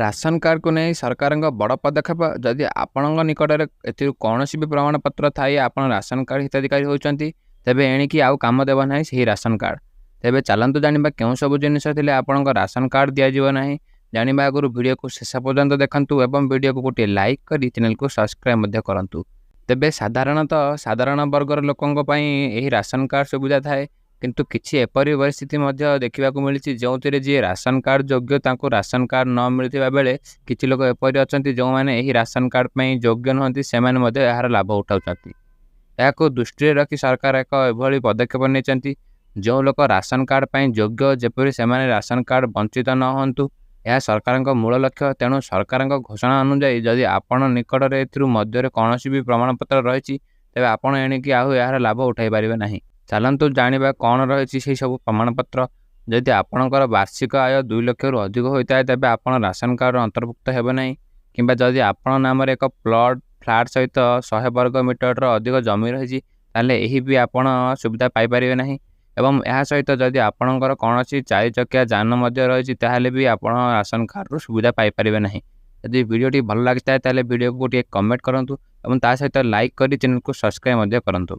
Ration କାର୍ଡକୁ ନେଇ ସରକାରଙ୍କ ବଡ଼ ପଦକ୍ଷେପ। ଯଦି ଆପଣଙ୍କ ନିକଟରେ ଏଥିରୁ କୌଣସି ବି ପ୍ରମାଣପତ୍ର ଥାଇ ଆପଣ ରାସନ କାର୍ଡ ହିତାଧିକାରୀ ହେଉଛନ୍ତି, ତେବେ ଏଣିକି ଆଉ କାମ ଦେବ ନାହିଁ ସେହି ରାସନ କାର୍ଡ। ତେବେ ଚାଲନ୍ତୁ ଜାଣିବା କେଉଁ ସବୁ ଜିନିଷ ଥିଲେ ଆପଣଙ୍କ ରାସନ କାର୍ଡ ଦିଆଯିବ ନାହିଁ। ଜାଣିବା ଆଗରୁ ଭିଡ଼ିଓକୁ ଶେଷ ପର୍ଯ୍ୟନ୍ତ ଦେଖନ୍ତୁ ଏବଂ ଭିଡ଼ିଓକୁ ଗୋଟିଏ ଲାଇକ୍ କରି ଚ୍ୟାନେଲକୁ ସବସ୍କ୍ରାଇବ୍ ମଧ୍ୟ କରନ୍ତୁ। ତେବେ ସାଧାରଣତଃ ସାଧାରଣ ବର୍ଗର ଲୋକଙ୍କ ପାଇଁ ଏହି ରାସନ କାର୍ଡ ସୁବିଧା ଥାଏ, କିନ୍ତୁ କିଛି ଏପରି ପରିସ୍ଥିତି ମଧ୍ୟ ଦେଖିବାକୁ ମିଳିଛି ଯେଉଁଥିରେ ଯିଏ ରାସନ କାର୍ଡ ଯୋଗ୍ୟ ତାଙ୍କୁ ରାସନ କାର୍ଡ ନ ମିଳୁଥିବା ବେଳେ କିଛି ଲୋକ ଏପରି ଅଛନ୍ତି ଯେଉଁମାନେ ଏହି ରାସନ କାର୍ଡ ପାଇଁ ଯୋଗ୍ୟ ନୁହନ୍ତି, ସେମାନେ ମଧ୍ୟ ଏହାର ଲାଭ ଉଠାଉଛନ୍ତି। ଏହାକୁ ଦୃଷ୍ଟିରେ ରଖି ସରକାର ଏକ ଏଭଳି ପଦକ୍ଷେପ ନେଇଛନ୍ତି। ଯେଉଁ ଲୋକ ରାସନ କାର୍ଡ ପାଇଁ ଯୋଗ୍ୟ, ଯେପରି ସେମାନେ ରାସନ କାର୍ଡ ବଞ୍ଚିତ ନ ହୁଅନ୍ତୁ, ଏହା ସରକାରଙ୍କ ମୂଳ ଲକ୍ଷ୍ୟ। ତେଣୁ ସରକାରଙ୍କ ଘୋଷଣା ଅନୁଯାୟୀ ଯଦି ଆପଣ ନିକଟରେ ଏଥିରୁ ମଧ୍ୟରେ କୌଣସି ବି ପ୍ରମାଣପତ୍ର ରହିଛି, ତେବେ ଆପଣ ଏଣିକି ଆଉ ଏହାର ଲାଭ ଉଠାଇ ପାରିବେ ନାହିଁ। ଚାଲନ୍ତୁ ଜାଣିବା କ'ଣ ରହିଛି ସେହି ସବୁ ପ୍ରମାଣପତ୍ର। ଯଦି ଆପଣଙ୍କର ବାର୍ଷିକ ଆୟ 2 ଲକ୍ଷରୁ ଅଧିକ ହୋଇଥାଏ, ତେବେ ଆପଣ ରାସନ କାର୍ଡର ଅନ୍ତର୍ଭୁକ୍ତ ହେବେ ନାହିଁ। କିମ୍ବା ଯଦି ଆପଣଙ୍କ ନାମରେ ଏକ ଫ୍ଲାଟ୍ ସହିତ 100 ବର୍ଗ ମିଟରର ଅଧିକ ଜମି ରହିଛି, ତାହେଲେ ଏହି ବି ଆପଣ ସୁବିଧା ପାଇପାରିବେ ନାହିଁ। ଏବଂ ଏହା ସହିତ ଯଦି ଆପଣଙ୍କର କୌଣସି 4 ଚକିଆ ଯାନ ମଧ୍ୟ ରହିଛି, ତାହେଲେ ବି ଆପଣ ରାସନ କାର୍ଡରୁ ସୁବିଧା ପାଇପାରିବେ ନାହିଁ। ଯଦି ଭିଡ଼ିଓଟି ଭଲ ଲାଗିଥାଏ, ତାହେଲେ ଭିଡ଼ିଓକୁ ଗୋଟିଏ କମେଣ୍ଟ କରନ୍ତୁ ଏବଂ ତା ସହିତ ଲାଇକ୍ କରି ଚ୍ୟାନେଲକୁ ସବସ୍କ୍ରାଇବ୍ ମଧ୍ୟ କରନ୍ତୁ।